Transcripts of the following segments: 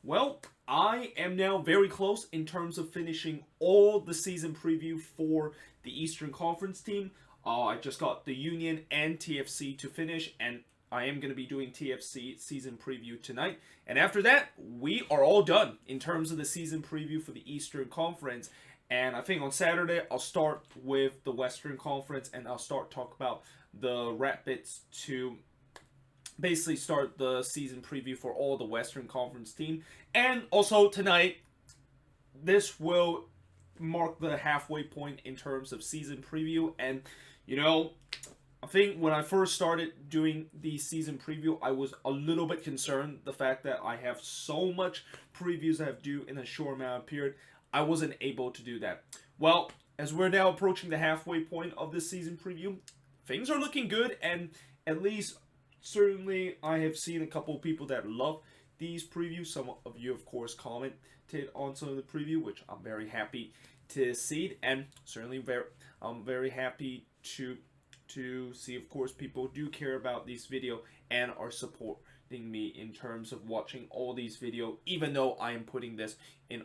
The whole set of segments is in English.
Well, I am now very close in terms of finishing all the season preview for the Eastern Conference team. I just got the Union and TFC to finish, and I am going to be doing TFC season preview tonight. And after that, we are all done in terms of the season preview for the Eastern Conference. And I think on Saturday, I'll start with the Western Conference and I'll start talk about the Rapids to basically start the season preview for all the Western Conference team. And also tonight, this will mark the halfway point in terms of season preview. And you know, I think when I first started doing the season preview, I was a little bit concerned the fact that I have so much previews I have to do in a short amount of period. I wasn't able to do that. Well, as we're now approaching the halfway point of this season preview, things are looking good, and at least certainly I have seen a couple of people that love these previews. Some of you, of course, commented on some of the preview, which I'm very happy to see, and certainly I'm very happy to see, of course, people do care about this video and are supporting me in terms of watching all these videos, even though I am putting this in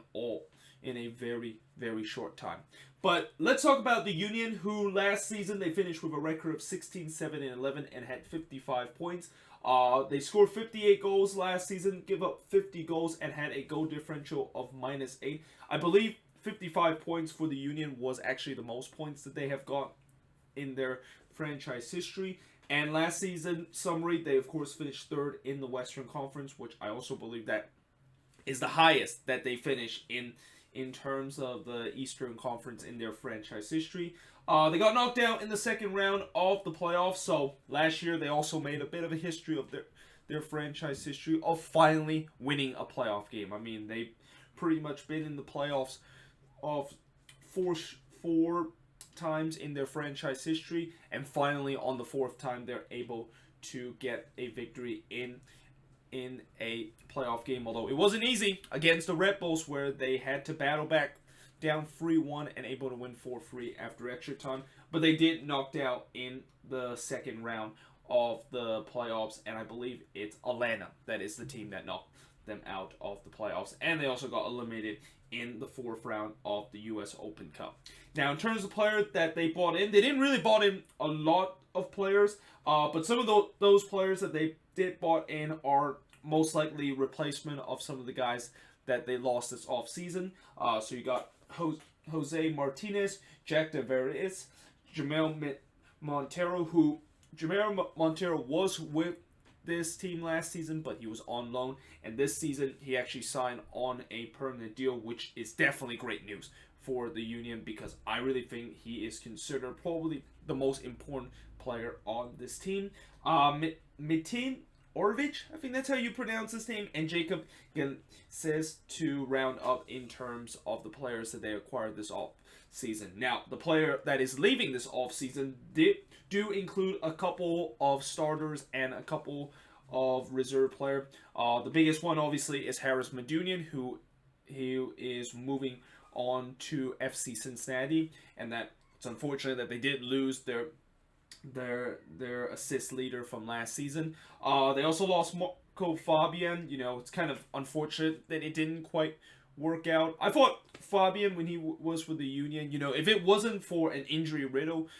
a very short time. But let's talk about the Union, who last season they finished with a record of 16, 7, and 11 and had 55 points. They scored 58 goals last season, give up 50 goals, and had a goal differential of -8. I believe 55 points for the Union was actually the most points that they have got in their franchise history. And last season, summary, they of course finished third in the Western Conference, which I also believe that is the highest that they finish in terms of the Eastern Conference in their franchise history. They got knocked out in the second round of the playoffs, so last year they also made a bit of a history of their franchise history of finally winning a playoff game. I mean, they've pretty much been in the playoffs of four times in their franchise history, and finally on the fourth time they're able to get a victory in a playoff game, although it wasn't easy against the Red Bulls, where they had to battle back down 3-1 and able to win 4-3 after extra time. But they did knocked out in the second round of the playoffs, and I believe it's Atlanta that is the team that knocked them out of the playoffs. And they also got eliminated in the fourth round of the U.S. Open Cup. Now, in terms of players that they bought in, they didn't really bought in a lot of players, but some of those players that they did bought in are most likely replacement of some of the guys that they lost this offseason. So you got Jose Martinez, Jack DeVeris, Jamel Montero, who Jamel Montero was with this team last season, but he was on loan, and this season he actually signed on a permanent deal, which is definitely great news for the Union, because I really think he is considered probably the most important player on this team. Mitin Orvich, I think that's how you pronounce his name, and Jacob says to round up in terms of the players that they acquired this off season. Now, the player that is leaving this off season do include a couple of starters and a couple of reserve player. The biggest one, obviously, is Harris Madunian, who is moving on to FC Cincinnati, and that it's unfortunate that they did lose their assist leader from last season. They also lost Marco Fabian. You know, it's kind of unfortunate that it didn't quite work out. I thought Fabian, when he was with the Union, you know, if it wasn't for an injury-riddled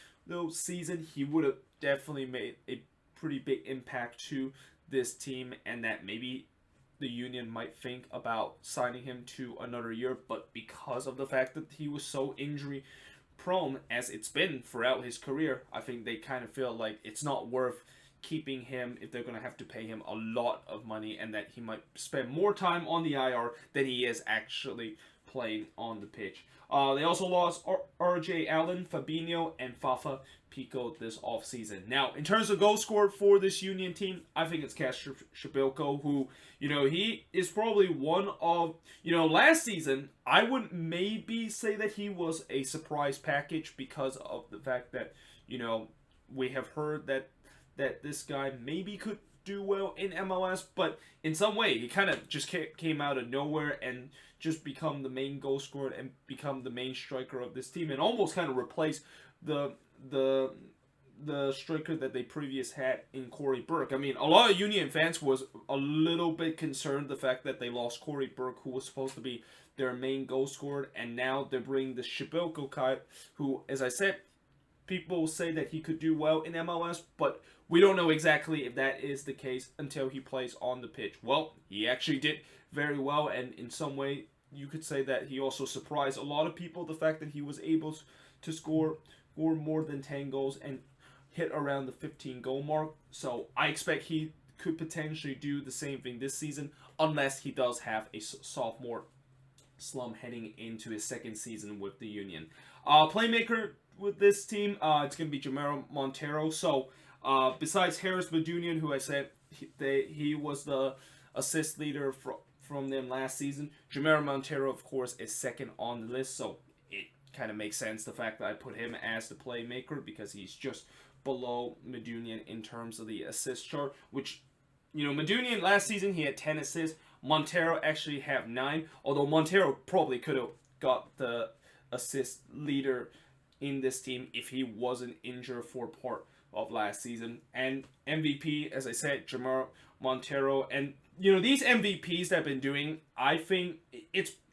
season, he would have definitely made a pretty big impact to this team, and that maybe the Union might think about signing him to another year. But because of the fact that he was so injury prone as it's been throughout his career, I think they kind of feel like it's not worth keeping him if they're going to have to pay him a lot of money, and that he might spend more time on the IR than he is actually playing on the pitch. They also lost RJ Allen, Fabinho, and Fafa Pico this offseason. Now, in terms of goal scored for this Union team, I think it's Castro Shabilko, who, you know, he is probably one of, you know, last season, I would maybe say that he was a surprise package because of the fact that, you know, we have heard that this guy maybe could do well in MLS, but in some way, he kind of just came out of nowhere and just become the main goal scorer and become the main striker of this team, and almost kind of replace the the striker that they previous had in Corey Burke. I mean, a lot of Union fans was a little bit concerned the fact that they lost Corey Burke, who was supposed to be their main goal scorer, and now they're bringing the Shibilko guy, who, as I said, people say that he could do well in MLS, but we don't know exactly if that is the case until he plays on the pitch. Well, he actually did very well, and in some way, you could say that he also surprised a lot of people. The fact that he was able to score more than 10 goals and hit around the 15 goal mark. So I expect he could potentially do the same thing this season, unless he does have a sophomore slump heading into his second season with the Union. Playmaker with this team, it's going to be Jamero Montero. So besides Harris Badunian, who I said he was the assist leader from them last season, Jamero Montero, of course, is second on the list. So it kind of makes sense, the fact that I put him as the playmaker, because he's just below Medunian in terms of the assist chart, which, Medunian last season, he had 10 assists. Montero actually have 9, although Montero probably could have got the assist leader in this team if he wasn't injured for part of last season. And MVP, as I said, Jamar Montero. And, these MVPs that have been doing, I think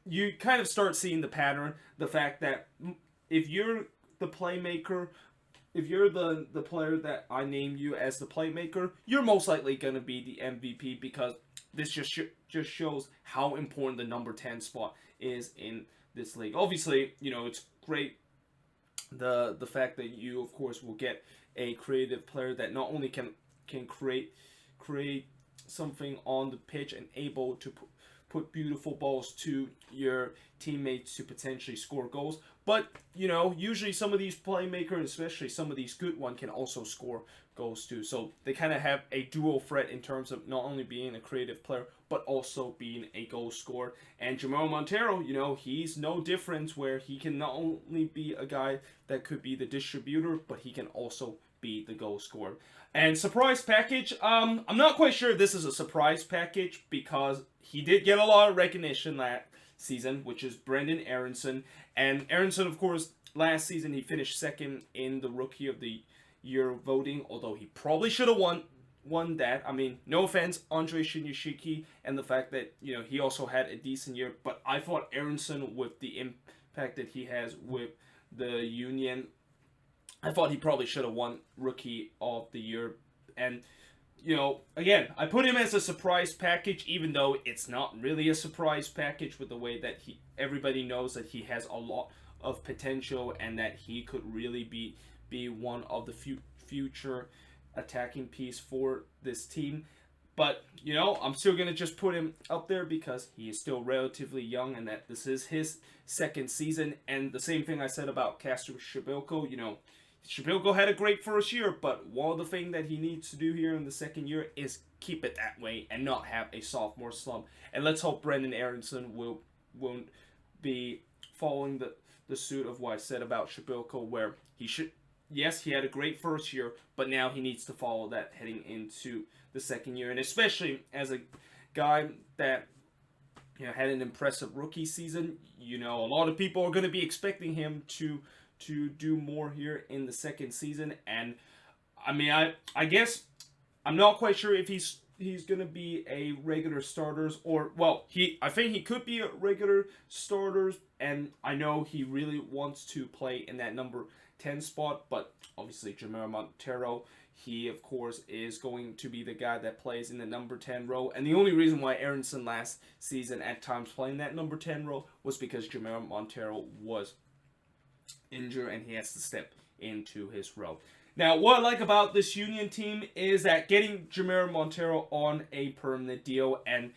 you kind of start seeing the pattern, the fact that if you're the playmaker, if you're the player that I name you as the playmaker, you're most likely going to be the MVP, because this just shows how important the number 10 spot is in this league. Obviously, it's great the fact that you, of course, will get a creative player that not only can create something on the pitch and able to put beautiful balls to your teammates to potentially score goals, but usually some of these playmakers, especially some of these good ones, can also score goals too. So they kind of have a dual threat in terms of not only being a creative player but also being a goal scorer. And Jamel Montero, he's no different, where he can not only be a guy that could be the distributor, but he can also be the goal scorer. And surprise package, I'm not quite sure if this is a surprise package, because he did get a lot of recognition last season, which is Brendan Aronson. And Aronson, of course, last season he finished second in the Rookie of the Year voting, although he probably should have won that. I mean, no offense, Andre Shinyashiki, and the fact that, he also had a decent year, but I thought Aronson, with the impact that he has with the Union, I thought he probably should have won Rookie of the Year. And, again, I put him as a surprise package, even though it's not really a surprise package, with the way that everybody knows that he has a lot of potential and that he could really be one of the future attacking piece for this team. But, I'm still going to just put him up there because he is still relatively young and that this is his second season. And the same thing I said about Castro Shibilko, Shibilko had a great first year, but one of the things that he needs to do here in the second year is keep it that way and not have a sophomore slump. And let's hope Brendan Aronson won't be following the suit of what I said about Shibilko, where he should... Yes, he had a great first year, but now he needs to follow that heading into the second year. And especially as a guy that had an impressive rookie season, a lot of people are going to be expecting him to do more here in the second season. And I mean, I guess I'm not quite sure if he's going to be a regular starters, or, well, I think he could be a regular starters, and I know he really wants to play in that number 10 spot, but obviously Jamel Montero, he of course is going to be the guy that plays in the number 10 role. And the only reason why Aronson last season at times playing that number 10 role was because Jamel Montero was injured and he has to step into his role. Now, what I like about this Union team is that getting Jamel Montero on a permanent deal, and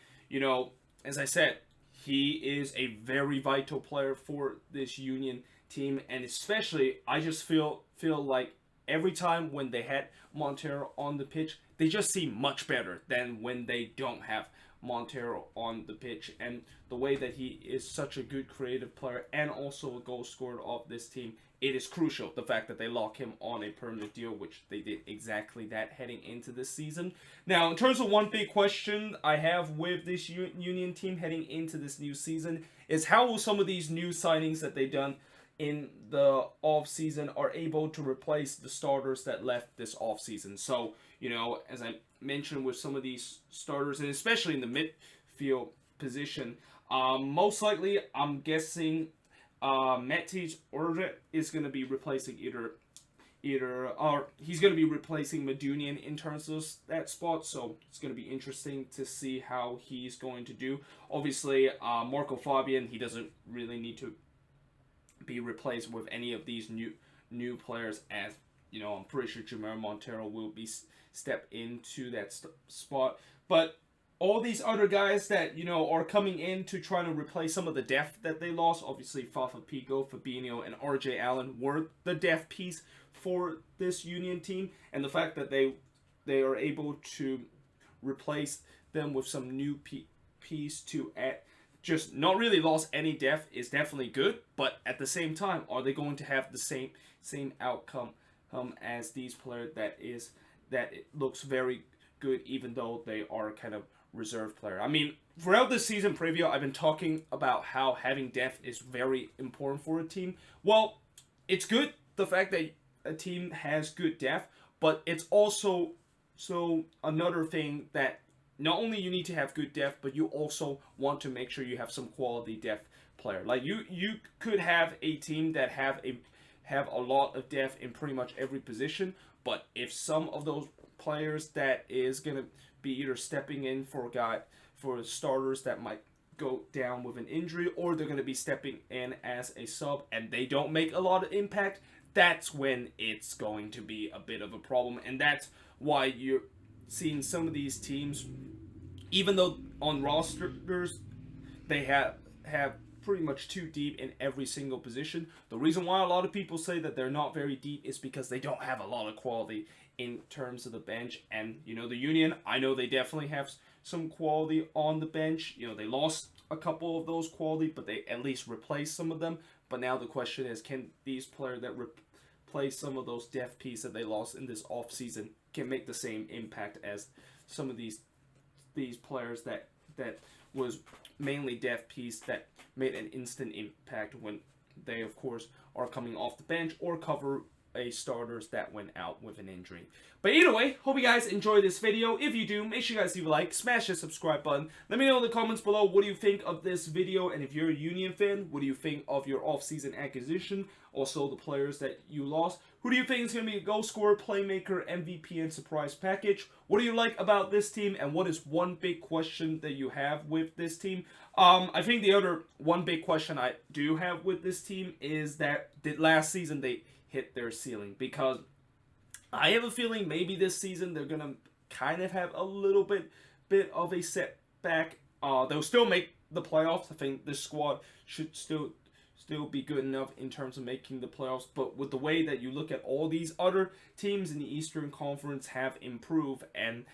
as I said, he is a very vital player for this Union team, and especially I just feel like every time when they had Montero on the pitch, they just seem much better than when they don't have Montero on the pitch. And the way that he is such a good creative player and also a goal scorer of this team, it is crucial, the fact that they lock him on a permanent deal, which they did exactly that heading into this season. Now, in terms of one big question I have with this Union team heading into this new season is, how will some of these new signings that they've done in the offseason are able to replace the starters that left this offseason. So, as I mentioned with some of these starters, and especially in the midfield position, most likely I'm guessing Matic Orge is going to be replacing or he's going to be replacing Medunian in terms of that spot, so it's going to be interesting to see how he's going to do. Obviously, Marco Fabian, he doesn't really need to be replaced with any of these new players, as I'm pretty sure Jamel Montero will be step into that spot. But all these other guys that are coming in to try to replace some of the depth that they lost. Obviously, Fafa Pico, Fabinho, and RJ Allen were the depth piece for this Union team, and the fact that they are able to replace them with some new piece to add, just not really lost any depth, is definitely good. But at the same time, are they going to have the same outcome as these players that it looks very good, even though they are kind of reserve player? I mean, throughout the season preview, I've been talking about how having depth is very important for a team. Well, it's good, the fact that a team has good depth, but it's also another thing that not only you need to have good depth, but you also want to make sure you have some quality depth player. Like you could have a team that have a lot of depth in pretty much every position, but if some of those players that is gonna be either stepping in for starters that might go down with an injury, or they're gonna be stepping in as a sub and they don't make a lot of impact, that's when it's going to be a bit of a problem. And that's why you're seeing some of these teams, even though on rosters they have pretty much too deep in every single position. The reason why a lot of people say that they're not very deep is because they don't have a lot of quality in terms of the bench. And the Union, I know they definitely have some quality on the bench. They lost a couple of those quality, but they at least replaced some of them. But now the question is, can these players that replace some of those depth pieces that they lost in this offseason can make the same impact as some of these players that was mainly depth piece that made an instant impact when they, of course, are coming off the bench or cover a starters that went out with an injury. But either way, hope you guys enjoy this video. If you do, make sure you guys leave a like, smash the subscribe button. Let me know in the comments below what do you think of this video, and if you're a Union fan, what do you think of your off-season acquisition, also the players that you lost. Who do you think is going to be a goal scorer, playmaker, MVP, and surprise package? What do you like about this team, and what is one big question that you have with this team? I think the other one big question I do have with this team is that last season they hit their ceiling, because I have a feeling maybe this season they're gonna kind of have a little bit of a setback. They'll still make the playoffs. I think this squad should still be good enough in terms of making the playoffs. But with the way that you look at all these other teams in the Eastern Conference have improved, and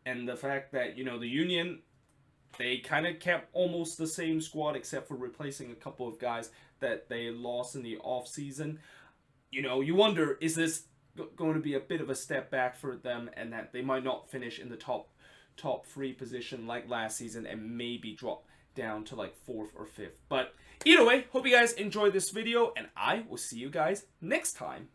the fact that the Union, they kind of kept almost the same squad except for replacing a couple of guys that they lost in the offseason. You wonder, is this going to be a bit of a step back for them, and that they might not finish in the top 3 position like last season and maybe drop down to like 4th or 5th. But either way, hope you guys enjoyed this video, and I will see you guys next time.